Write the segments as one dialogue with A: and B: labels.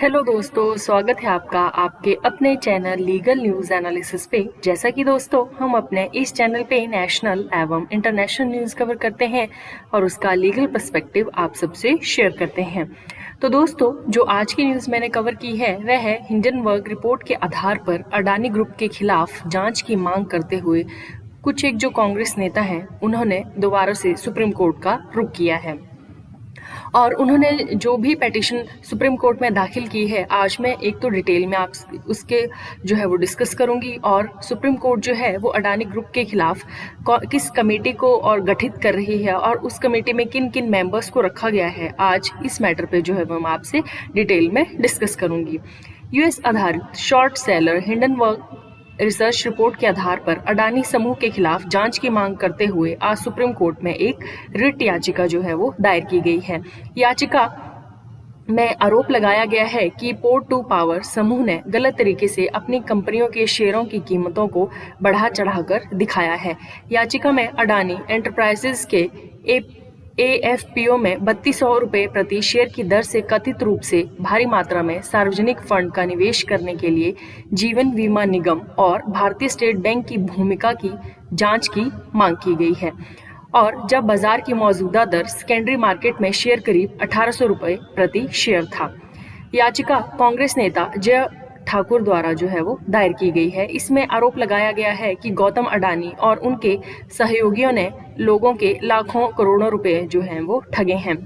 A: Hello दोस्तों, स्वागत है आपका आपके अपने चैनल लीगल न्यूज़ एनालिसिस पे। जैसा कि दोस्तों हम अपने इस चैनल पे नेशनल एवं इंटरनेशनल न्यूज़ कवर करते हैं और उसका लीगल पर्सपेक्टिव आप सबसे शेयर करते हैं। तो दोस्तों, जो आज की न्यूज़ मैंने कवर की है वह है हिंडनबर्ग रिपोर्ट के आधार पर अडानी ग्रुप के खिलाफ जाँच की मांग करते हुए कुछ एक जो कांग्रेस नेता हैं उन्होंने दोबारा से सुप्रीम कोर्ट का रुख किया है और उन्होंने जो भी पिटीशन सुप्रीम कोर्ट में दाखिल की है, आज मैं एक तो डिटेल में आप उसके जो है वो डिस्कस करूंगी और सुप्रीम कोर्ट जो है वो अडानी ग्रुप के खिलाफ किस कमेटी को और गठित कर रही है और उस कमेटी में किन किन मेंबर्स को रखा गया है, आज इस मैटर पे जो है वो मैं आपसे डिटेल में डिस्कस करूंगी। यूएस आधारित short seller Hindenburg research report के आधार पर अडानी समूह के खिलाफ जांच की मांग करते हुए आज सुप्रीम कोर्ट में एक रिट याचिका जो है वो दायर की गई है। याचिका में आरोप लगाया गया है कि पोर्ट टू पावर समूह ने गलत तरीके से अपनी कंपनियों के शेयरों की कीमतों को बढ़ा चढ़ाकर दिखाया है। याचिका में अडानी एंटरप्राइजेज के AFPO में 3200 रुपये प्रति शेयर की दर से कथित रूप से भारी मात्रा में सार्वजनिक फंड का निवेश करने के लिए जीवन बीमा निगम और भारतीय स्टेट बैंक की भूमिका की जांच की मांग की गई है और जब बाजार की मौजूदा दर सेकेंडरी मार्केट में शेयर करीब 1800 रुपये प्रति शेयर था। याचिका कांग्रेस नेता जय ठाकुर द्वारा जो है वो दायर की गई है। इसमें आरोप लगाया गया है कि गौतम अडानी और उनके सहयोगियों ने लोगों के लाखों करोड़ों रुपए जो हैं वो ठगे हैं।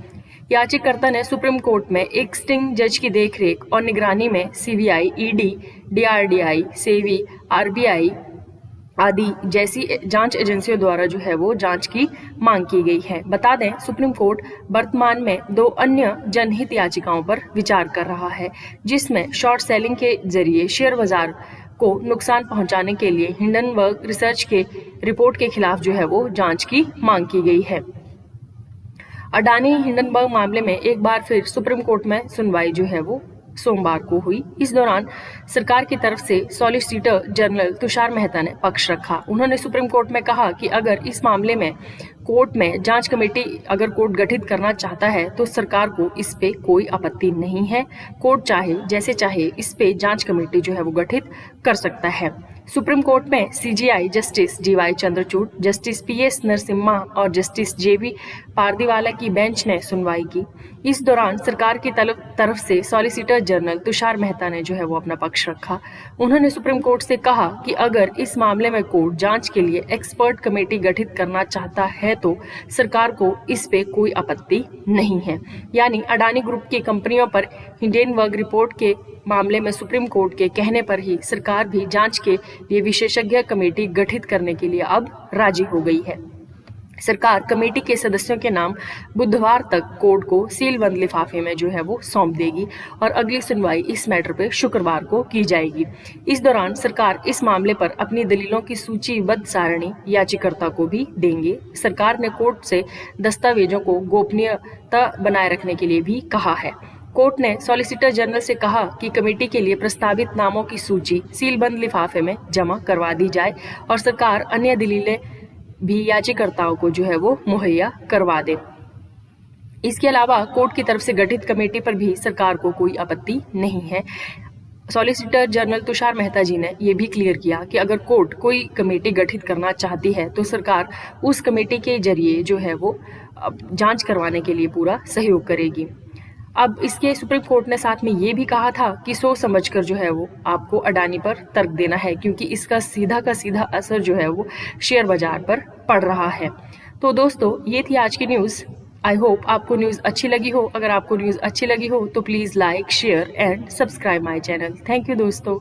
A: याचिकाकर्ता ने सुप्रीम कोर्ट में एक सिटिंग जज की देखरेख और निगरानी में CBI, ED, DRDI, SEBI, RBI आदि जैसी जांच एजेंसियों द्वारा जो है वो जांच की मांग की गई है। बता दें, सुप्रीम कोर्ट वर्तमान में 2 अन्य जनहित याचिकाओं पर विचार कर रहा है, जिसमें शॉर्ट सेलिंग के जरिए शेयर बाजार को नुकसान पहुंचाने के लिए हिंडनबर्ग रिसर्च के रिपोर्ट के खिलाफ जो है वो जांच की मांग की गई है। अडानी हिंडनबर्ग मामले में एक बार फिर सुप्रीम कोर्ट में सुनवाई जो है वो सोमवार को हुई। इस दौरान सरकार की तरफ से सॉलिसिटर जनरल तुषार मेहता ने पक्ष रखा। उन्होंने सुप्रीम कोर्ट में कहा कि अगर इस मामले में कोर्ट में जांच कमेटी अगर कोर्ट गठित करना चाहता है तो सरकार को इस पे कोई आपत्ति नहीं है। कोर्ट चाहे जैसे चाहे इस पे जांच कमेटी जो है वो गठित कर सकता है। सुप्रीम कोर्ट में CJI justice DY Chandrachud, justice PS Narasimha और जस्टिस JB पारदीवाला की बेंच ने सुनवाई की। इस दौरान सरकार की तरफ से सॉलिसिटर जनरल तुषार मेहता ने जो है वो अपना पक्ष रखा। उन्होंने सुप्रीम कोर्ट से कहा कि अगर इस मामले में कोर्ट जांच के लिए एक्सपर्ट कमेटी गठित करना चाहता है तो सरकार को इस पे कोई आपत्ति नहीं है। यानी अडानी ग्रुप की कंपनियों पर हिंडनबर्ग रिपोर्ट के मामले में सुप्रीम कोर्ट के कहने पर ही सरकार भी जांच के लिए विशेषज्ञ कमेटी गठित करने के लिए अब राजी हो गई है। सरकार कमेटी के सदस्यों के नाम बुधवार तक कोर्ट को सीलबंद लिफाफे में जो है वो सौंप देगी और अगली सुनवाई इस मैटर पे शुक्रवार को की जाएगी। इस दौरान सरकार इस मामले पर अपनी दलीलों की सूचीबद्ध सारणी याचिकाकर्ता को भी देंगे। सरकार ने कोर्ट से दस्तावेजों को गोपनीयता बनाए रखने के लिए भी कहा है। कोर्ट ने सॉलिसिटर जनरल से कहा कि कमेटी के लिए प्रस्तावित नामों की सूची सीलबंद लिफाफे में जमा करवा दी जाए और सरकार अन्य दलीलें भी याचिकाकर्ताओं को जो है वो मुहैया करवा दे। इसके अलावा कोर्ट की तरफ से गठित कमेटी पर भी सरकार को कोई आपत्ति नहीं है। सॉलिसिटर जनरल तुषार मेहता जी ने यह भी क्लियर किया कि अगर कोर्ट कोई कमेटी गठित करना चाहती है तो सरकार उस कमेटी के जरिए जो है वो जांच करवाने के लिए पूरा सहयोग करेगी। अब इसके सुप्रीम कोर्ट ने साथ में ये भी कहा था कि सोच समझकर जो है वो आपको अडानी पर तर्क देना है, क्योंकि इसका सीधा का सीधा असर जो है वो शेयर बाजार पर पड़ रहा है। तो दोस्तों, ये थी आज की न्यूज़। आई होप आपको न्यूज़ अच्छी लगी हो। अगर आपको न्यूज़ अच्छी लगी हो तो please like, share and subscribe my channel. Thank you दोस्तों।